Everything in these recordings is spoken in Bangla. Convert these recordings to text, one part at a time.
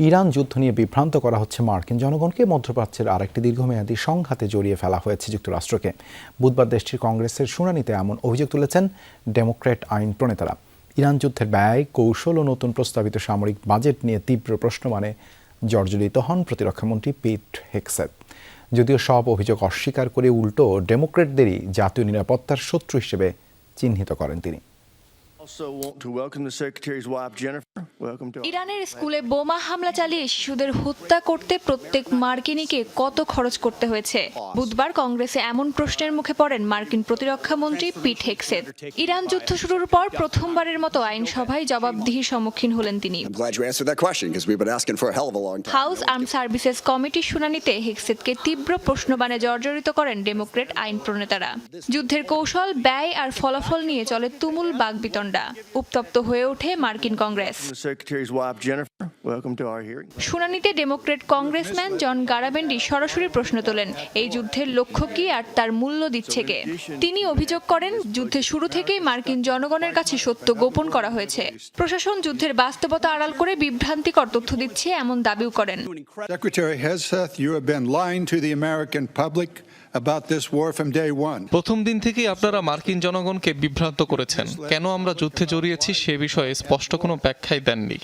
ইরান যুদ্ধ নিয়ে বিভ্রান্ত করা হচ্ছে মার্কিন জনগণকে। মধ্যপ্রাচ্যের আরেকটি দীর্ঘমেয়াদী সংঘাতে জড়িয়ে ফেলা হয়েছে যুক্তরাষ্ট্রকে। বুধবার দেশটির কংগ্রেসের শুনানিতে এমন অভিযোগ তুলেছেন ডেমোক্র্যাট আইন প্রণেতারা। ইরান যুদ্ধের ব্যয়, কৌশল ও নতুন প্রস্তাবিত সামরিক বাজেট নিয়ে তীব্র প্রশ্নমানে জর্জরিত হন প্রতিরক্ষামন্ত্রী পিট হেগসেথ। যদিও সব অভিযোগ অস্বীকার করে উল্টো ডেমোক্র্যাটদেরই জাতীয় নিরাপত্তার শত্রু হিসেবে চিহ্নিত করেন তিনি। ইরানের স্কুলে বোমা হামলা চালিয়ে শিশুদের হত্যা করতে প্রত্যেক মার্কিনীকে কত খরচ করতে হয়েছে? বুধবার কংগ্রেসে এমন প্রশ্নের মুখে পড়েন মার্কিন প্রতিরক্ষা মন্ত্রী পিট হেগসেথ। ইরান যুদ্ধ শুরুর পর প্রথমবারের মতো আইনসভায় জবাবদিহির সম্মুখীন হলেন তিনি। হাউস আর্ম সার্ভিসেস কমিটির শুনানিতে হেগসেথকে তীব্র প্রশ্নবাণে জর্জরিত করেন ডেমোক্র্যাট আইন প্রণেতারা। যুদ্ধের কৌশল, ব্যয় আর ফলাফল নিয়ে চলে তুমুল বাকবিতণ্ডা। উত্তপ্ত হয়ে ওঠে মার্কিন কংগ্রেস। শুনানিতে ডেমোক্র্যাট কংগ্রেসম্যান জন গারাবেন্ডি সরাসরি প্রশ্ন তোলেন, এই যুদ্ধের লক্ষ্য কি আর তার মূল্য দিচ্ছে কে? তিনি অভিযোগ করেন, যুদ্ধের শুরু থেকেই মার্কিন জনগণের কাছে সত্য গোপন করা হয়েছে। প্রশাসন যুদ্ধের বাস্তবতা আড়াল করে বিভ্রান্তিকর তথ্য দিচ্ছে এমন দাবিও করেন। প্রথম দিন থেকেই আপনারা মার্কিন জনগণকে বিভ্রান্ত করেছেন। কেন আমরা যুদ্ধে জড়িয়েছি সে বিষয়ে স্পষ্ট কোনো ব্যাখ্যাই দেননি।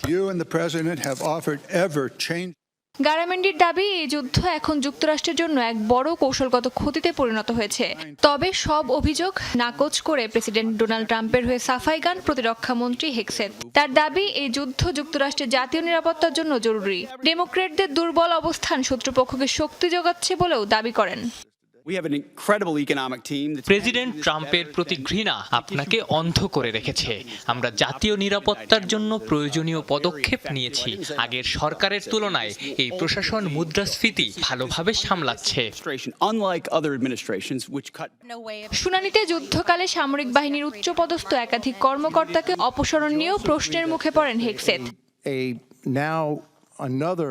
গারামেন্ডির দাবি, এই যুদ্ধ এখন যুক্তরাষ্ট্রের জন্য এক বড় কৌশলগত ক্ষতিতে পরিণত হয়েছে। তবে সব অভিযোগ নাকচ করে প্রেসিডেন্ট ডোনাল্ড ট্রাম্পের হয়ে সাফাই গান প্রতিরক্ষা মন্ত্রী হেগসেথ। তার দাবি, এই যুদ্ধ যুক্তরাষ্ট্রের জাতীয় নিরাপত্তার জন্য জরুরি। ডেমোক্র্যাটদের দুর্বল অবস্থান শত্রুপক্ষকে শক্তি যোগাচ্ছে বলেও দাবি করেন। প্রেসিডেন্ট ট্রাম্পের প্রতি ঘৃণা আপনাকে অন্ধ করে রেখেছে। আমরা জাতীয় নিরাপত্তার জন্য প্রয়োজনীয় পদক্ষেপ নিয়েছি। আগের সরকারের তুলনায় এই প্রশাসন মুদ্রাস্ফীতি ভালোভাবে সামলাচ্ছে। শুনানিতে যুদ্ধকালে সামরিক বাহিনীর উচ্চপদস্থ একাধিক কর্মকর্তাকে অপসারণ নিয়েও প্রশ্নের মুখে পড়েন হেগসেথ।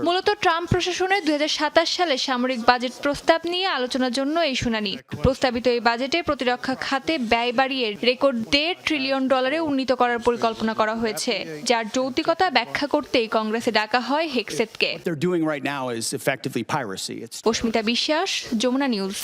মূলত ট্রাম্প প্রশাসনের 2027 সালে সামরিক বাজেট প্রস্তাব নিয়ে আলোচনার জন্য এই শুনানি। প্রস্তাবিত এই বাজেটে প্রতিরক্ষা খাতে ব্যয় বাড়িয়ে রেকর্ড $1.5 ট্রিলিয়ন উন্নীত করার পরিকল্পনা করা হয়েছে, যার যৌক্তিকতা ব্যাখ্যা করতেই কংগ্রেসে ডাকা হয় হেগসেথকে। পস্মিতা বিশ্বাস, যমুনা নিউজ।